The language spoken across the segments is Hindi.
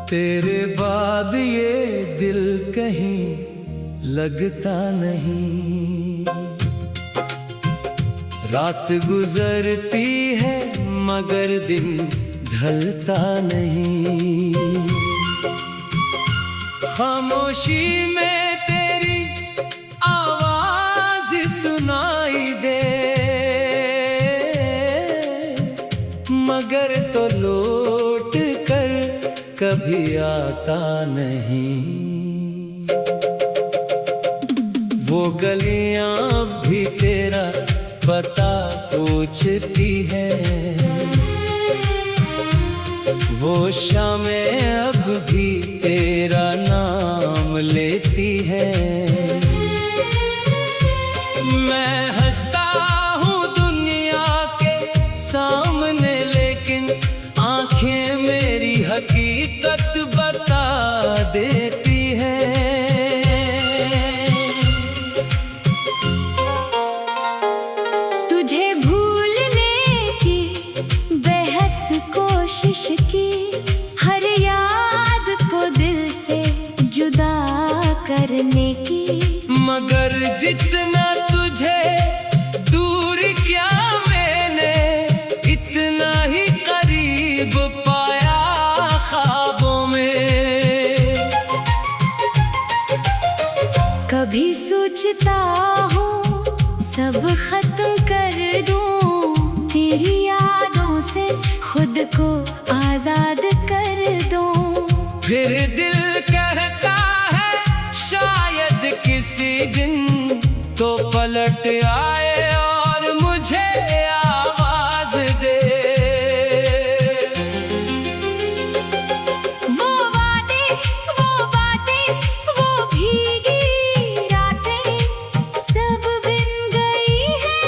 तेरे बाद ये दिल कहीं लगता नहीं। रात गुजरती है मगर दिन ढलता नहीं। खामोशी में तेरी आवाज सुनाई दे, मगर तो लौट कर कभी आता नहीं। वो गलियां भी तेरा पता पूछती है, वो शामें अब भी तेरा नाम लेती है। मैं हंसता हूँ दुनिया के सामने, लेकिन आंखें मेरी हकीकत बता देती है। तुझे भूलने की बेहद कोशिश की, हर याद को दिल से जुदा करने की, मगर जितना तुझे दूर किया मैंने, इतना ही करीब पाया ख्वाबों में। कभी सोचता हूँ सब खत्म कर दूँ, तेरी यादों से खुद को आजाद कर दूँ। फिर दिल कहता है शायद किसी दिन तो पलट आए और मुझे आवाज दे। वो वादे, वो बातें, वो भीगी रातें, सब बिन गई है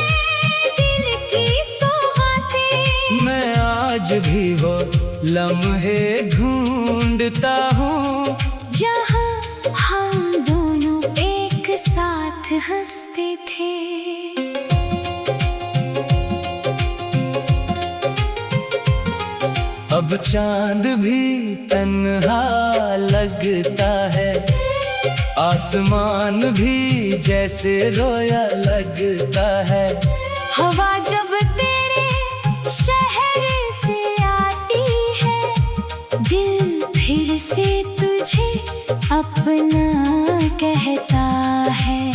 दिल की सौगातें। मैं आज भी वो लम्हे ढूंढता हूँ, जहाँ हम दोनों एक साथ हंसते थे। अब चांद भी तन्हा लगता है, आसमान भी जैसे रोया लगता है। हवा जब तेरे शहर से आती है, दिल फिर से तुझे अपना कहता है।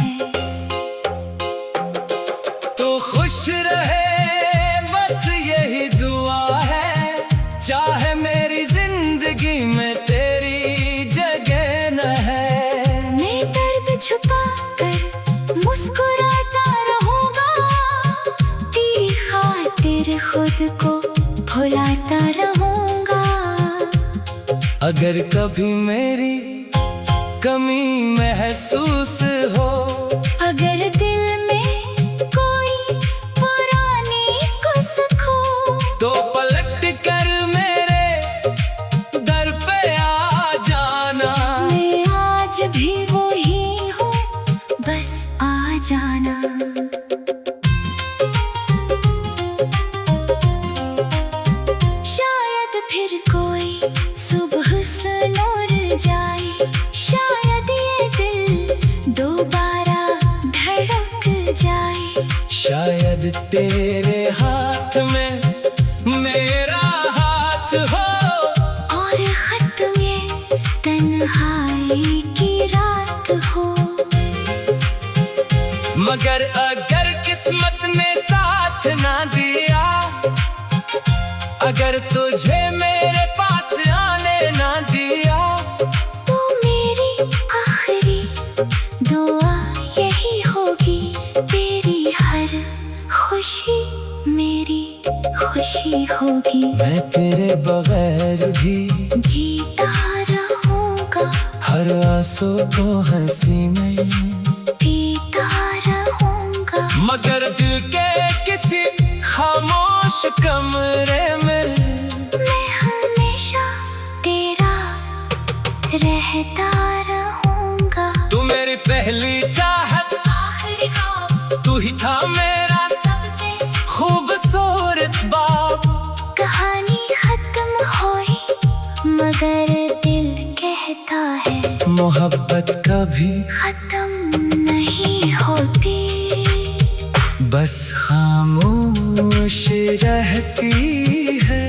तो खुश रहे बस यही दुआ है, चाहे मेरी जिंदगी में तेरी जगह न है। मैं दर्द छुपा कर मुस्कुराता रहूंगा, तेरी खातिर खुद को भुलाता रहूंगा। अगर कभी मेरी कमी महसूस हो, अगर दिल में कोई पुरानी कुछ खो, तो पलट कर मेरे दर पे आ जाना। मैं आज भी वही हूँ, बस आ जाना। शायद फिर कोई सुबह सुनूर जाए, शायद ये दिल दोबारा धड़क जाए। शायद तेरे हाथ में मेरा हाथ हो, और खत्म ये तन्हाई की रात हो। मगर अगर किस्मत ने साथ ना दिया, अगर तुझे मेरे पास आने ना दिया, तो मेरी आखिरी दुआ यही होगी, तेरी हर खुशी मेरी खुशी होगी। मैं तेरे बगैर भी जीता रहूंगा, हर आंसू को हंसी में पीता रहूंगा। मगर दिल के किसी खामोश कमरे में मैं हमेशा तेरा रहता रहूंगा। तू मेरी पहली चाहत, आखिरी ख्वाब, तू ही था मेरा सबसे खूबसूरत बाप। कहानी खत्म हुई मगर दिल मोहब्बत कभी खत्म नहीं होती, बस खामोश रहती है।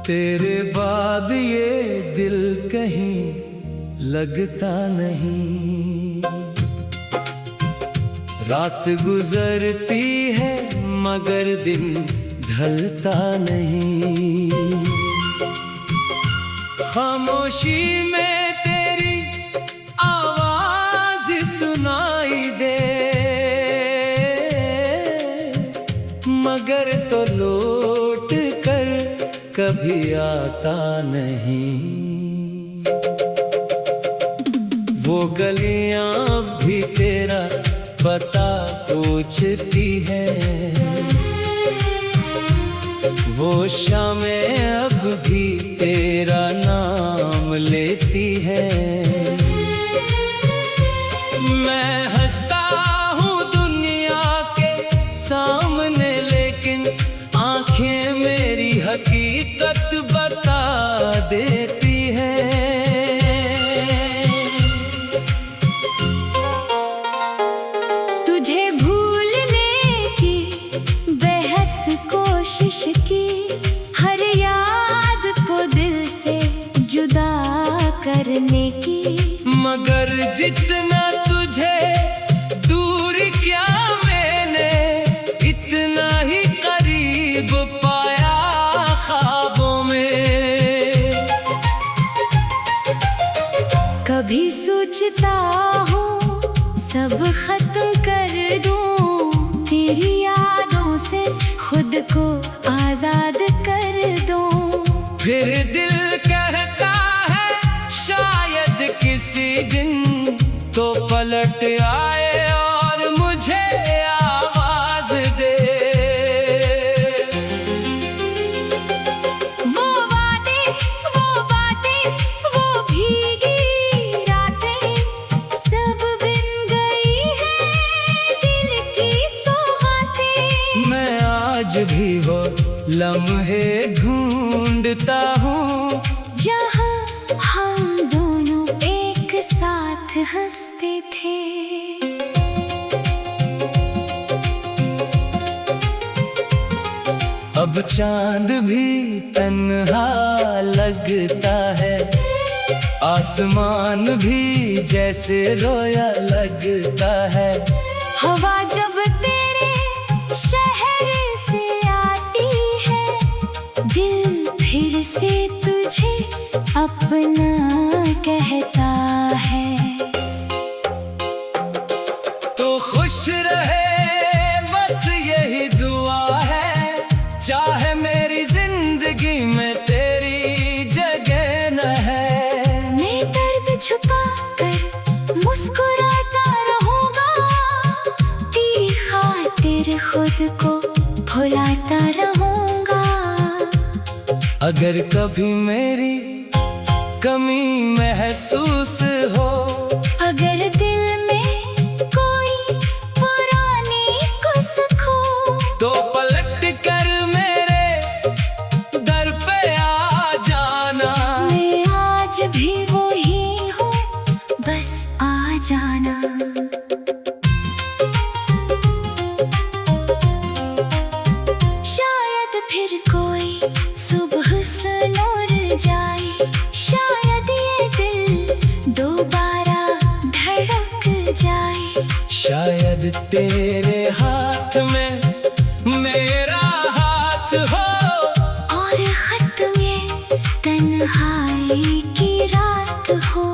तेरे बाद ये दिल कहीं लगता नहीं, रात गुजरती है मगर दिन ढलता नहीं। खामोशी में तेरी आवाज सुनाई दे, मगर तो लौट कर कभी आता नहीं। वो गलियां अब भी तेरा पता पूछती है, वो शामें अब भी तेरा नाम लेती है। मैं हंसता हूँ दुनिया के सामने, लेकिन आंखें मेरी हकीकत बता देती है। तुझे भूलने की बेहद कोशिश की, हर याद को दिल से जुदा करने की, मगर जितना तुझे दूर किया मैंने, इतना ही करीब पाया ख्वाबों में। कभी सोचता हूँ सब खत्म कर दूँ, तेरी यादों से खुद को आजाद कर दूँ। फिर दिल कहता है शायद किसी दिन तो पलट आए और मुझे आवाज दे। वो वादे, वो बातें, वो भीगी रातें, सब बिन गई है दिल की सौगातें। मैं आज भी वो लम्हे ढूंढता हूँ, जहाँ हम दोनों एक साथ हंसते थे। अब चांद भी तन्हा लगता है, आसमान भी जैसे रोया लगता है। हवा जब तेरे शहर से आती है, दिल फिर से तुझे अपना कहता है। तो खुश रहे बस यही दुआ है, चाहे मेरी जिंदगी में तेरी जगह न है। मैं दर्द छुपा कर मुस्कुराता रहूंगा, तेरी खातिर खुद को भुलाता रहूंगा। अगर कभी मेरी कमी महसूस हो, अगर दिल में कोई पुरानी कुछ खो, तो पलट कर मेरे दर पे आ जाना। मैं आज भी वही हूँ, बस आ जाना। शायद फिर कोई सुबह सुलूर जाए, शायद ये दिल दोबारा धड़क जाए। शायद तेरे हाथ में मेरा हाथ हो, और खत्म ये तन्हाई की रात हो।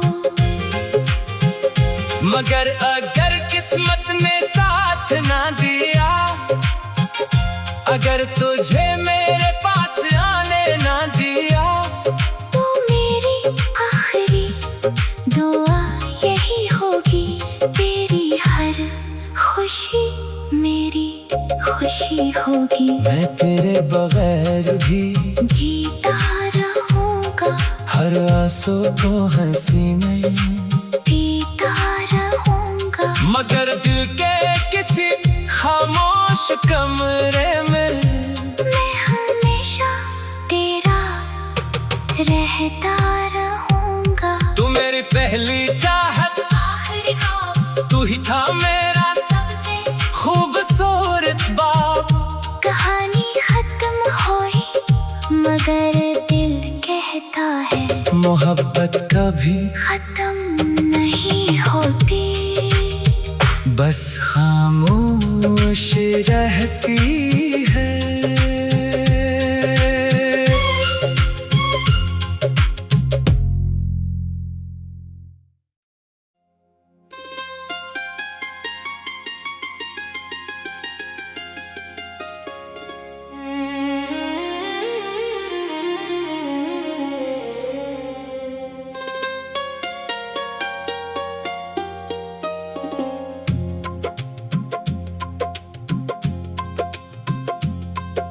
मगर अगर किस्मत ने साथ ना दिया, अगर तुझे मेरे पास आने ना दिया, तो मेरी आखिरी दुआ ये खुशी होगी। मैं तेरे बगैर भी जीता रहूंगा, हर आंसू को हंसी में पीता रहूंगा। मगर दिल के किसी खामोश कमरे में मैं हमेशा तेरा रहता रहूंगा। तू मेरी पहली चाहत, आखिरी ख्वाब, तू ही था मेरा सबसे खूबसूरत बाप। कहानी खत्म हुई मगर दिल कहता है मोहब्बत कभी खत्म नहीं होती, बस खामोश रहती है।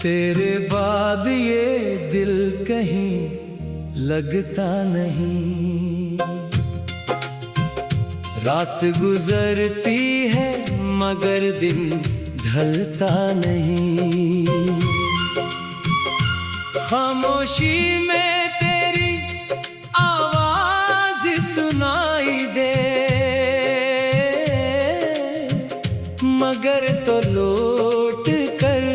तेरे बाद ये दिल कहीं लगता नहीं, रात गुजरती है मगर दिन ढलता नहीं। खामोशी में तेरी आवाज सुनाई दे, मगर तो लौट कर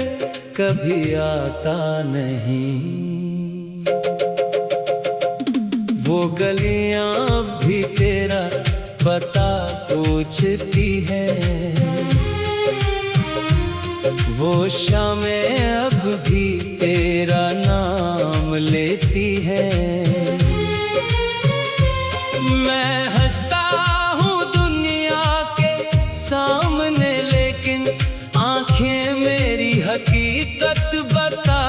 कभी आता नहीं। वो गलियां अब भी तेरा पता पूछती है, वो शामें अब भी तेरा नाम लेती है। मैं हंसता हूँ दुनिया के सामने, लेकिन आंखें मेरी हकीकत बता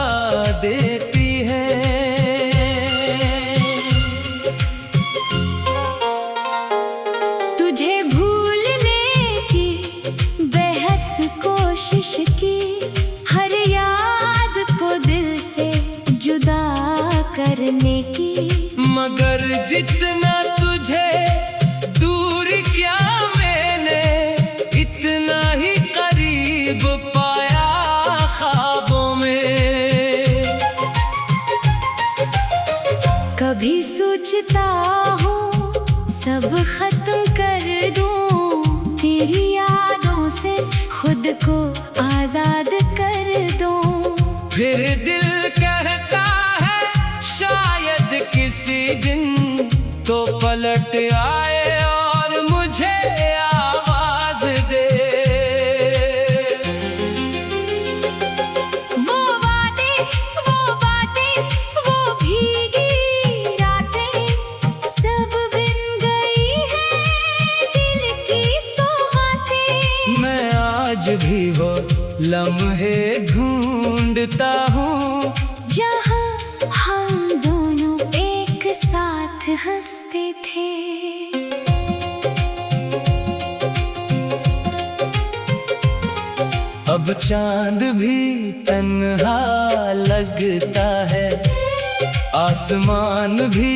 देती है। तुझे भूलने की बेहद कोशिश की, हर याद को दिल से जुदा करने की। मगर जितना तुझे दूर किया मैंने, इतना ही करीब पाया ख्वाबों में। कभी सोचता हूँ सब खत्म कर दूँ, तेरी यादों से खुद को आजाद कर दूँ। फिर दिल कहता है शायद किसी दिन तो पलट आए और मुझे आवाज दे। वो बातें, वो बातें, वो भीगी रातें सब बिन गई है दिल की सौगातें। मैं आज भी वो लम्हे ढूंढता हूँ, जहाँ हम दोनों एक साथ हंसते थे। अब चांद भी तन्हा लगता है, आसमान भी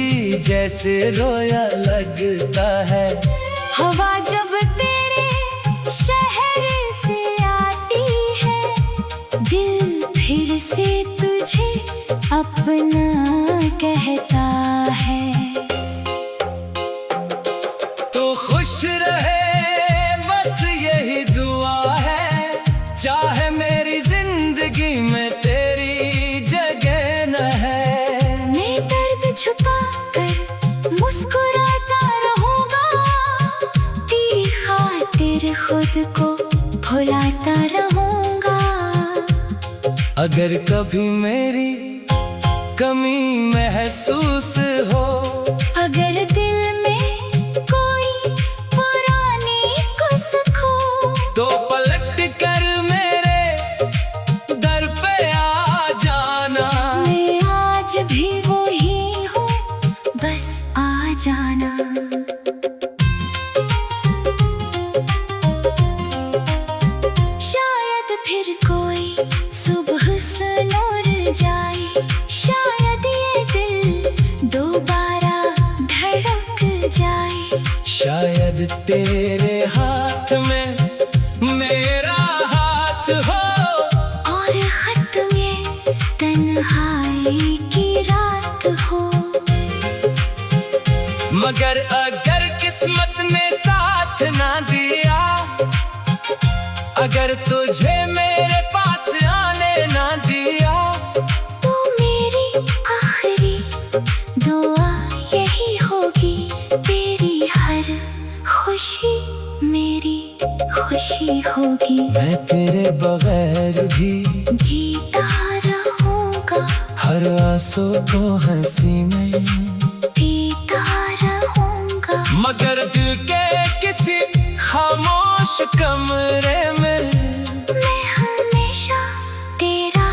जैसे रोया लगता है। हवा जब तेरे शहर से आती है, दिल फिर से तुझे अपना कहता है। तो खुश रहे बस यही दुआ है, चाहे मेरी जिंदगी में तेरी जगह न है। मैं दर्द छुपा कर मुस्कुराता रहूंगा, तेरी खातिर खुद को भुलाता रहूंगा। अगर कभी मेरी कमी महसूस हो, अगर दिल में कोई पुरानी कुछ खो, तो पलट कर मेरे दर पे आ जाना। मैं आज भी वही हूँ, बस आ जाना। शायद फिर कोई कोई सुबह सुलूर जाए, शायद ये दिल दोबारा धड़क जाए। शायद तेरे हाथ में मेरा हाथ हो, और खत्म ये तन्हाई की रात हो। मगर अगर किस्मत ने साथ ना दिया, अगर तुझे मेरे पास आने ना दिया, तो मेरी आखिरी दुआ यही होगी, तेरी हर खुशी मेरी खुशी होगी। मैं तेरे बगैर भी जीता रहूंगा, हर आंसू को हंसी में पीता रहूंगा। मगर दिल के किसी खामोश कमरे में मैं हमेशा तेरा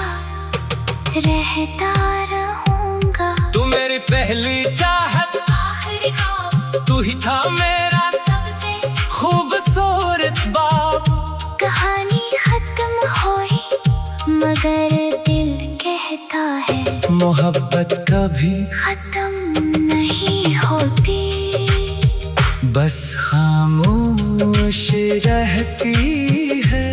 रहता रहूंगा। तू मेरी पहली चाहत, आखिरी ख्वाब, तू ही था मेरा सबसे खूबसूरत बाप। कहानी खत्म हुई, मगर दिल कहता है मोहब्बत कभी खत्म नहीं होती। बस खामोश रहती है।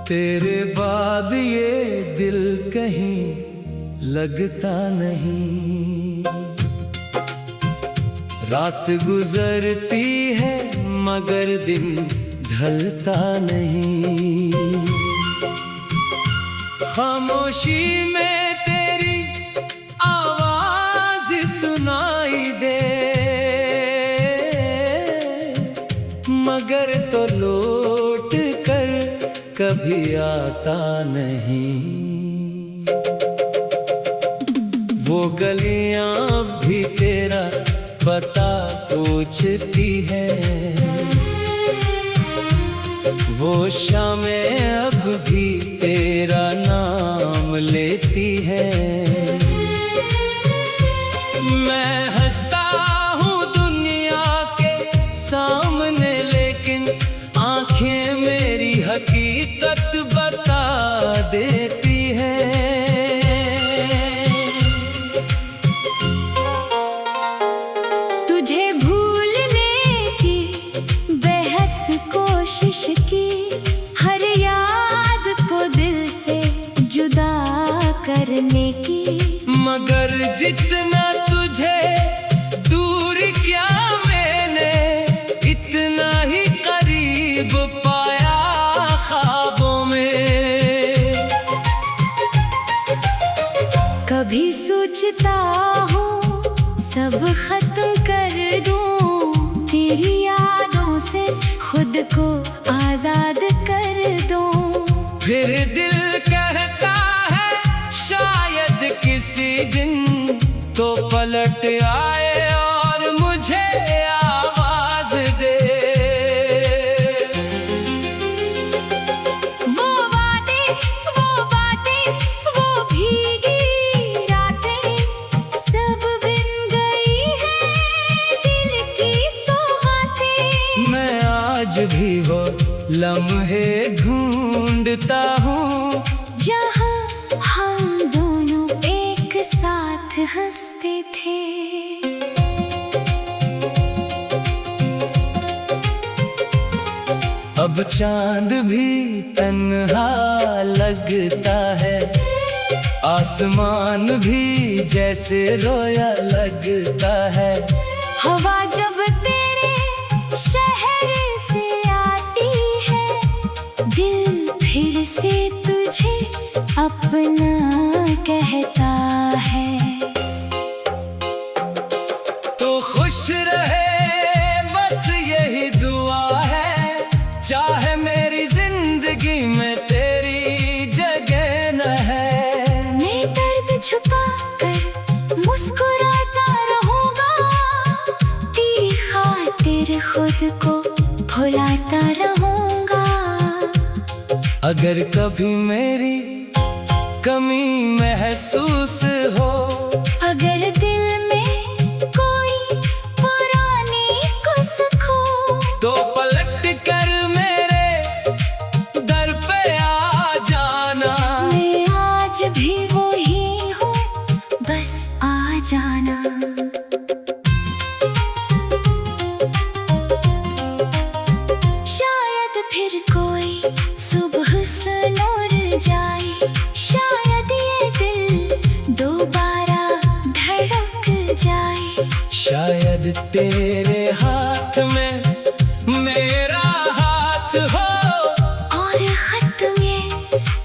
तेरे बाद ये दिल कहीं लगता नहीं। रात गुजरती है मगर दिन ढलता नहीं। खामोशी में तेरी आवाज सुनाई दे, मगर तो लौट कर कभी आता नहीं। वो गलियां अब भी तेरा पता पूछती है, वो शामें अब भी तेरा नाम लेती है। मैं हंसता हूँ दुनिया के सामने, लेकिन आंखें मेरी हकीकत बता देती है। तुझे भूलने की बेहद कोशिश की, हर याद को दिल से जुदा करने की। मगर जितना तुझे दूर किया मैंने, इतना ही करीब पाया ख्वाबों में। कभी सोचता हूँ सब खत्म कर दूँ, तेरी यादों से खुद को आजाद कर दूँ। फिर दिल कहता है शायद किसी दिन तो पलट आए और मुझे आवाज दे। वो वादे, वो बातें, वो भीगी रातें, सब बिन गई है दिल की सौगातें। मैं आज भी वो लम्हे ढूंढता हूँ, जहाँ हम दोनों एक साथ हंसते थे। अब चांद भी तन्हा लगता है, आसमान भी जैसे रोया लगता है। हवा जब तेरे शहर से आती है, दिल फिर से तुझे अपना कहता है। तो खुश रहे बस यही दुआ है, चाहे मेरी जिंदगी में तेरी जगह रहूंगा। अगर कभी मेरी कमी महसूस हो, अगर दिल में कोई पुरानी कुछ खो, तो पलट कर मेरे दर पे आ जाना। मैं आज भी वही हूँ, बस आ जाना। शायद फिर कोई सुबह सुनूर जाए, शायद ये दिल दोबारा धड़क जाए। शायद तेरे हाथ में मेरा हाथ हो, और खत्म ये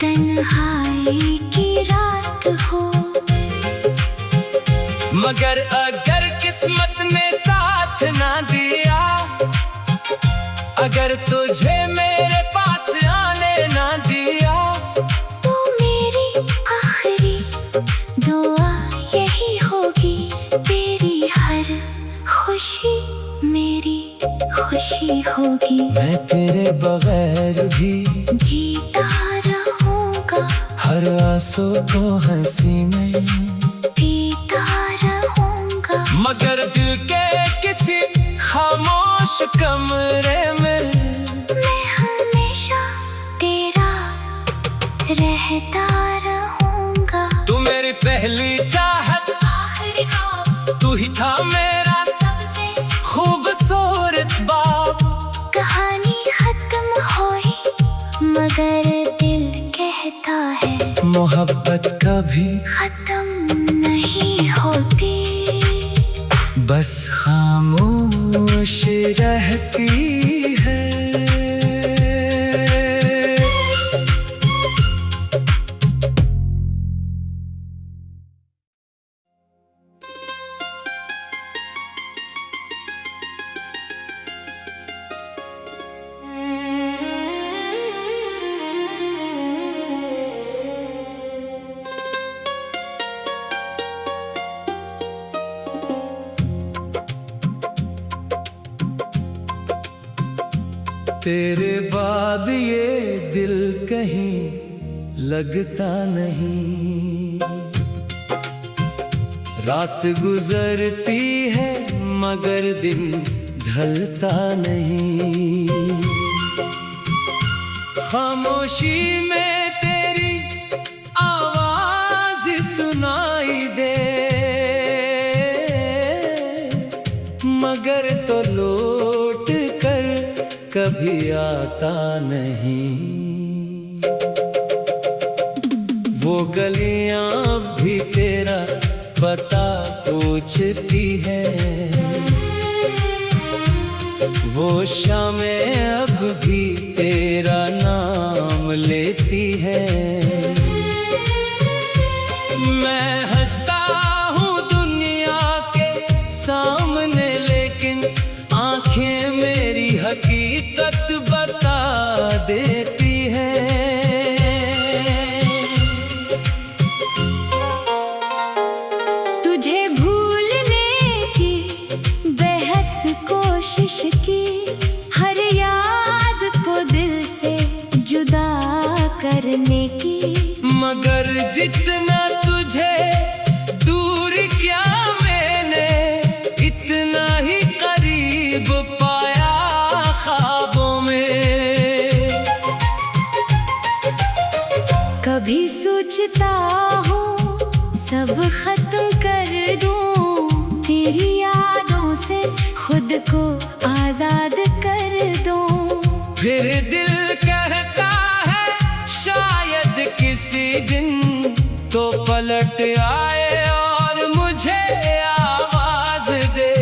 तन्हाई की रात हो। मगर अगर किस्मत ने साथ ना दिया, अगर तुझे मेरे पास आने ना दिया, तो मेरी आखिरी दुआ यही होगी, तेरी हर खुशी मेरी खुशी होगी। मैं तेरे बगैर भी जीता रहूंगा, हर आंसू को हंसी में पीता रहूंगा। मगर दिल के किसी खामोश कमरे में मैं हमेशा तेरा रहता रहूंगा। तू मेरी पहली चाहत, आखिरी ख्वाब, तू ही था मेरा सबसे खूबसूरत बाप। कहानी खत्म हुई, मगर दिल कहता है मोहब्बत कभी खत्म नहीं होती। बस खामोश रहती है। तेरे बाद ये दिल कहीं लगता नहीं। रात गुजरती है मगर दिन ढलता नहीं। खामोशी में तेरी आवाज सुनाई दे, मगर तो लौट कर कभी आता नहीं। वो गलियां अब भी तेरा पता पूछती है, वो शामें अब भी तेरा नाम लेती है। मैं हंसता हूँ दुनिया के सामने, लेकिन आंखें मेरी हकीकत बता देती है। तुझे भूलने की बेहद कोशिश की, हर याद को दिल से जुदा करने की, मगर जितना तुझे दूर किया मैंने, इतना ही करीब पाया ख्वाबों में। कभी सोचता हूँ सब खत्म कर दूँ, तेरी यादों से खुद को आजाद कर दूँ। फिर दिल कहता है शायद किसी दिन तो पलट आए और मुझे आवाज दे।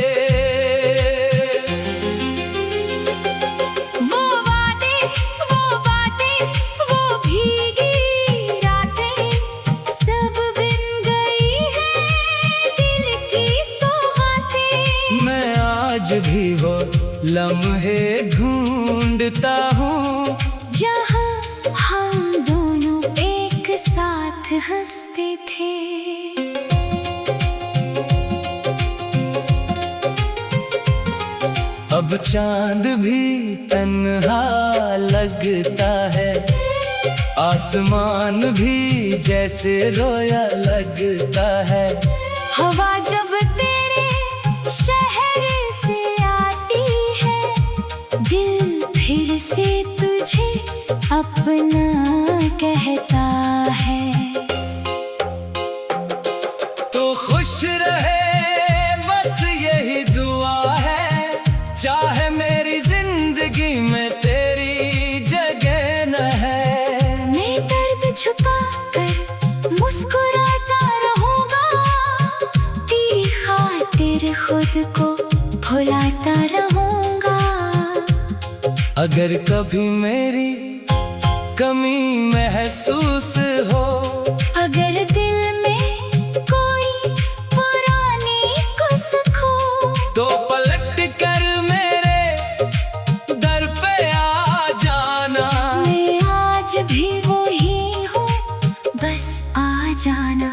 वो वादे, वो बातें, वो भीगी रातें, सब बिन गई है दिल की सौगातें। मैं आज भी वो लम्हे ढूंढता हूँ, जहाँ हम दोनों एक साथ हंसते थे। अब अब चांद भी तन्हा लगता है, आसमान भी जैसे रोया लगता है। हवा जब तेरे शहर से आती है, दिल फिर से तुझे अपना कहता है। तो खुश रहे बस यही दुआ है, चाहे मेरी जिंदगी में तेरी जगह न है। मैं दर्द छुपा कर मुस्कुराता रहूंगा, तेरी खातिर खुद को भुलाता रहूंगा। अगर कभी मेरी कमी महसूस हो, अगर दिल में कोई पुरानी कुछ खो, तो पलट कर मेरे दर पे आ जाना। मैं आज भी वही हूँ, बस आ जाना।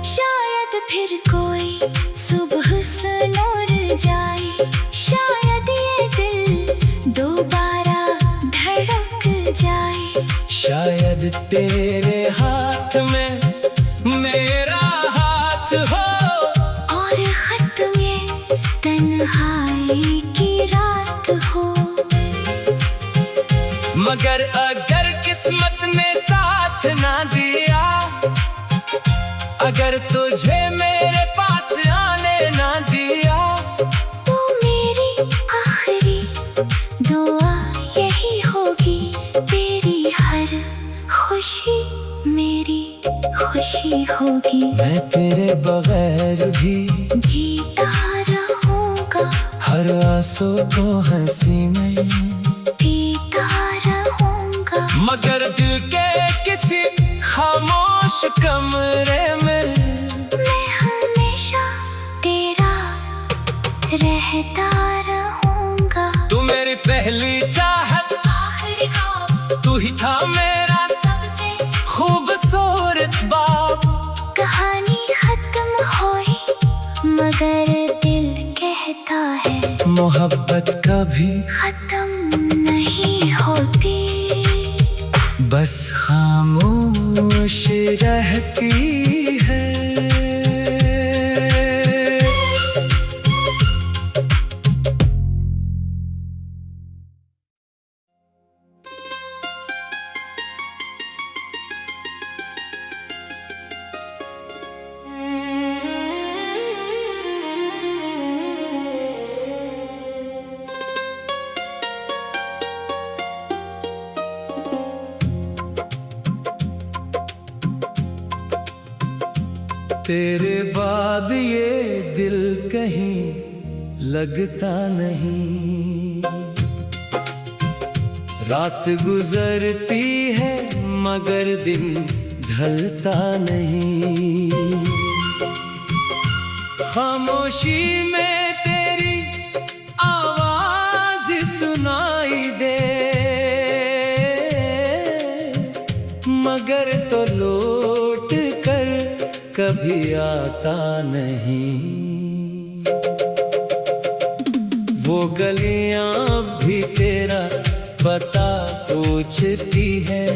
शायद फिर कोई सुबह सुनूर जाए, शायद ये दिल दोबारा धड़क जाए। शायद तेरे हाथ में मेरा हाथ हो, और खत्म ये तन्हाई की रात हो। मगर अगर किस्मत ने साथ ना दिया, अगर तुझे मेरे पास आने ना दिया, तो मेरी आखिरी दुआ यही होगी, तेरी हर खुशी मेरी खुशी होगी। मैं तेरे बगैर भी जीता रहूंगा, हर आंसू को हंसी में पीता रहूंगा। मगर दिल के किसी खामोश कमरे में मैं हमेशा तेरा रहता रहूंगा। तू मेरी पहली चाहत, आखिरी ख्वाब, तू ही था मेरा सबसे खूबसूरत बाप। कहानी खत्म हुई, मगर दिल कहता है मोहब्बत कभी खत्म नहीं होती, बस खामोश रहती है। तेरे बाद ये दिल कहीं लगता नहीं, रात गुजरती है मगर दिन ढलता नहीं। खामोशी में तेरी आवाज सुनाई दे, मगर तो लौट कर कभी आता नहीं। वो गलियां भी तेरा पता पूछती है,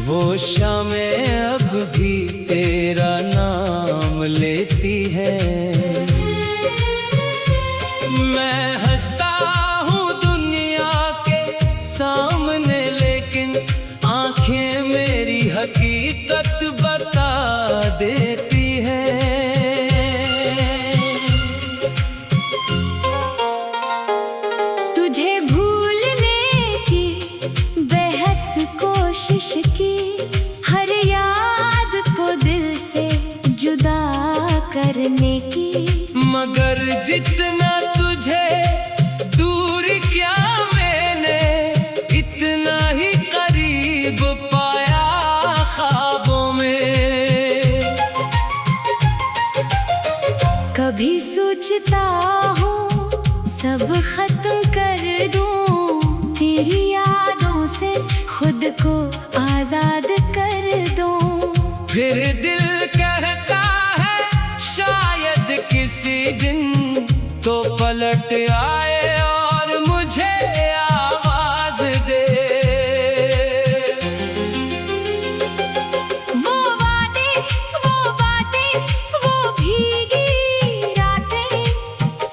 वो शामें अब भी तेरा नाम लेती है। मैं हंसता हूँ दुनिया के सामने, लेकिन आंखें मेरी हकीकत बता देती है। तुझे भूलने की बेहद कोशिश की, हर याद को दिल से जुदा करने की, मगर जितना तुझे दूर किया मैंने, इतना ही करीब पाया ख्वाबों में। कभी सोचता हूँ सब खत्म कर दूँ, तेरी यादों से खुद को आजाद कर दूँ। फिर दिल आए और मुझे आवाज दे। वो वादे, वो बातें, वो भीगी रातें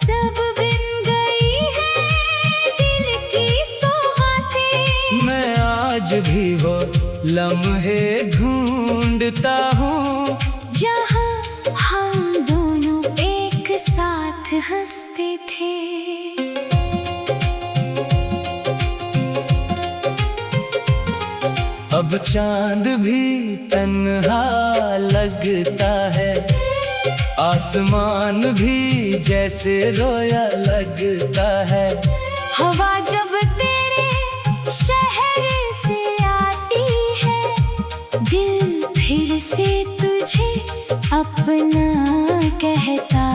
सब बिन गई है दिल की सौगातें। मैं आज भी वो लम्हे ढूंढता हूँ जहाँ हम दोनों एक साथ हंसते थे। अब चांद भी तन्हा लगता है, आसमान भी जैसे रोया लगता है। हवा जब तेरे शहर से आती है दिल फिर से तुझे अपना कहता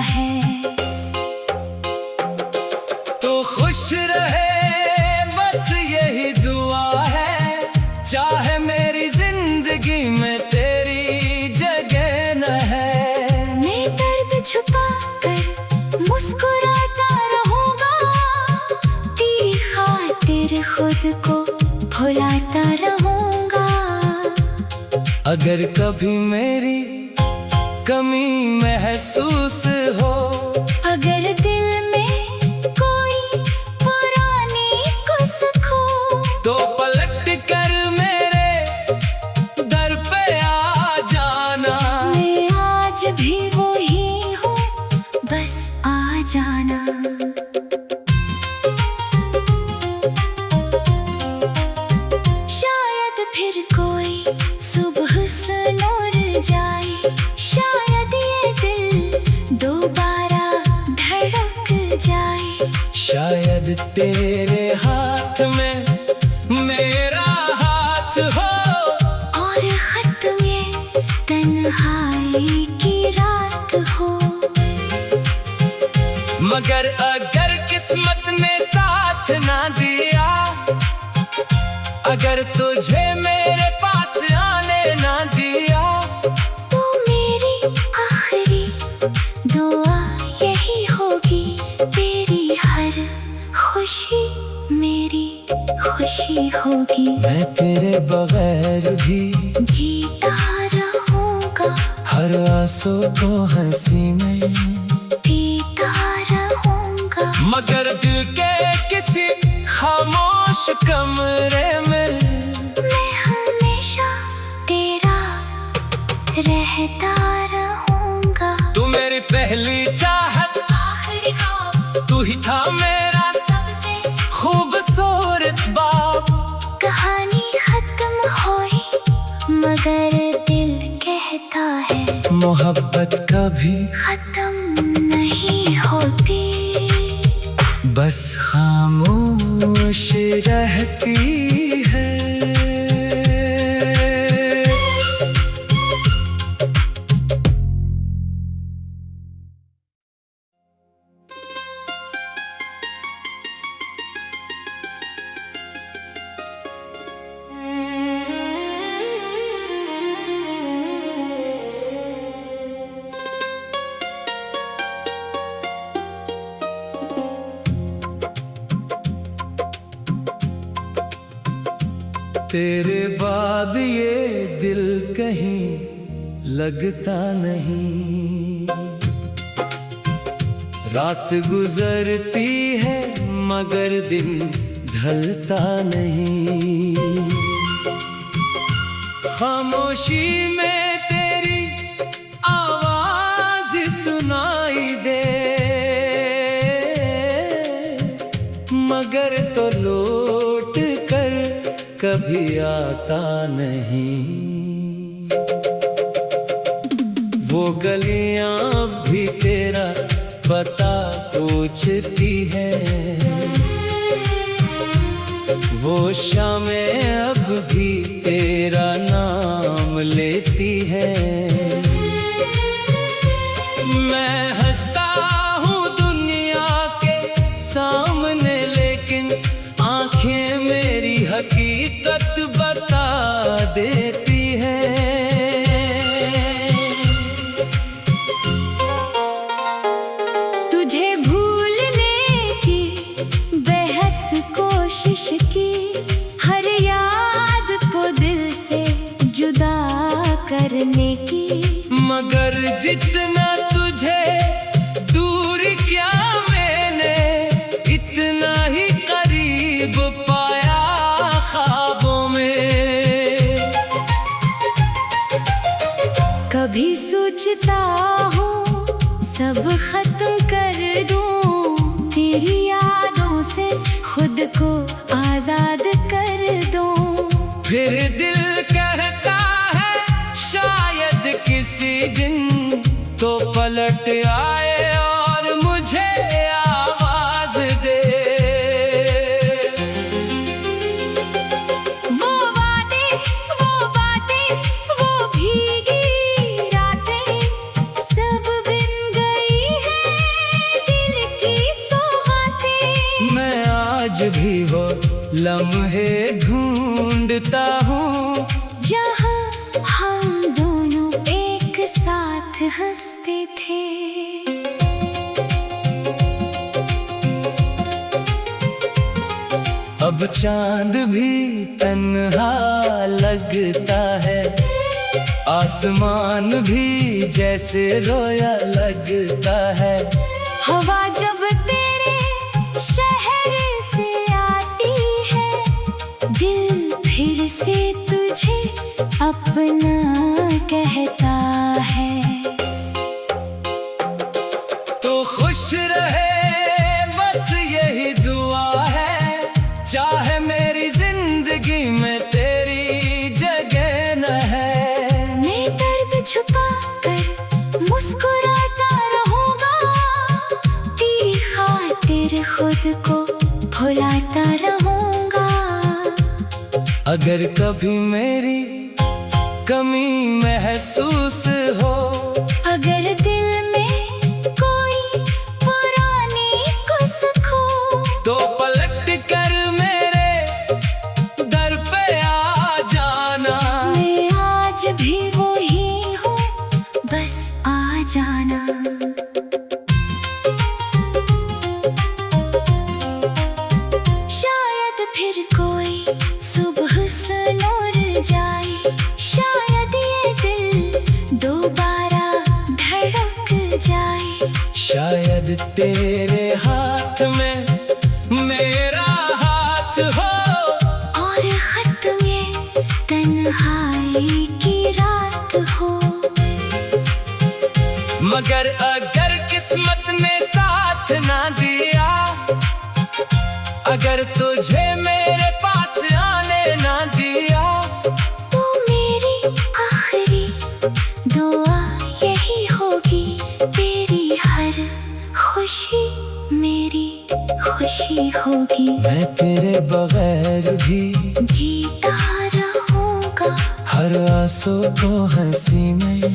है। तो खुश रहे बस यही दुआ है, चाहे मेरी जिंदगी में तेरी जगह न है। मैं दर्द छुपा कर मुस्कुराता रहूंगा, तेरी खातिर खुद को भुलाता रहूंगा। अगर कभी मेरी कमी महसूस हो, अगर दिल में कोई पुरानी कुछ खो, तो पलट कर मेरे दर पे आ जाना। मैं आज भी वही हूँ, बस आ जाना। शायद फिर कोई सुबह सुनूर जाए, शायद ये दिल दोबारा धड़क जाए। शायद तेरे हाथ में मेरा हाथ हो, और खत्म ये तन्हाई की रात हो। मगर अगर किस्मत ने साथ ना दिया, अगर तुझे मेरे पास आने ना दिया, तो मेरी आखिरी दुआ यही होगी, तेरी हर खुशी मेरी खुशी होगी। मैं तेरे बगैर भी जीता रहूंगा, हर आंसू को हंसी में पीता रहूंगा। मगर दिल के किसी खामोश कमरे में मैं हमेशा तेरा रहता रहूंगा। तू मेरी पहली चाहत, आखिरी ख्वाब, तू ही था मेरा सबसे खूबसूरत बाप। कहानी खत्म हुई मगर दिल कहता है मोहब्बत कभी खत्म नहीं होती, बस खामोश रहती है। तेरे बाद ये दिल कहीं लगता नहीं, रात गुजरती है मगर दिन ढलता नहीं। खामोशी में तेरी आवाज सुनाई दे, मगर तो लौट कर कभी आता नहीं। वो गलियां भी तेरा पता पूछती है, वो शामें अब भी तेरा नाम लेती है। मैं हंसता हूँ दुनिया के सामने, लेकिन आंखें मेरी हकीकत बता देती है। तुझे भूलने कोशिश की हर याद को दिल से जुदा करने की, मगर जितना तुझे दूर किया मैंने, इतना ही करीब पाया ख्वाबों में। कभी सोचता हूँ सब खत्म कर दूँ, तेरी यादों से खुद को आजाद कर दूँ। फिर दिल कहता है शायद किसी दिन तो पलट आए और मुझे आवाज दे। वो वादे, वो बातें, वो भीगी रातें सब बिन गई है दिल की सौगातें। मैं आज भी वो लम्हे ढूंढता हूँ जहाँ हम दोनों एक साथ हंसते थे। अब चांद भी तन्हा लगता है, आसमान भी जैसे रोया लगता है। हवा जब तेरे शहर से आती है, दिल फिर से तुझे अपना कहता है। तो खुश रहे बस यही दुआ है, चाहे मेरी जिंदगी में तेरी जगह न है। मैं दर्द छुपा कर मुस्कुराता रहूंगा, तेरी खातिर खुद को भुलाता रहूंगा। अगर कभी मेरी कमी महसूस हो, अगर दिल में कोई पुरानी कुछ खो, तो पलट कर मेरे दर पे आ जाना। मैं आज भी वही हूँ, बस आ जाना। शायद फिर कोई सुबह से नूर जाए, शायद ये दिल दोबारा धड़क जाए। शायद तेरे हाथ में मेरा हाथ हो, और खत्म ये तन्हाई की रात हो। मगर अगर किस्मत ने साथ ना दिया, अगर तुझे मेरे पास आने ना दिया, तो मेरी आखिरी दुआ यही होगी, तेरी हर खुशी मेरी खुशी होगी। मैं तेरे बगैर भी जीता रहूंगा, हर आंसू को हंसी में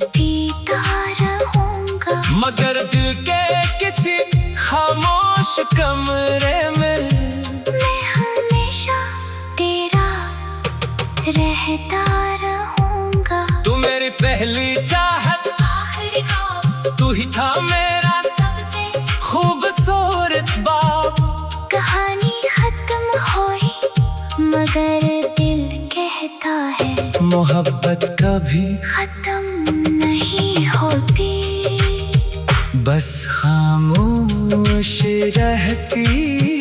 पीता रहूंगा। मगर दिल के किसी खामोश कमरे में मैं हमेशा तेरा रहता रहूंगा। तू मेरी पहली चाहत, आखिरी ख्वाब, तू ही था मेरा सबसे खूबसूरत बाप। कहानी खत्म हुई, मगर दिल कहता है मोहब्बत कभी खत्म नहीं होती, बस खामोश रहती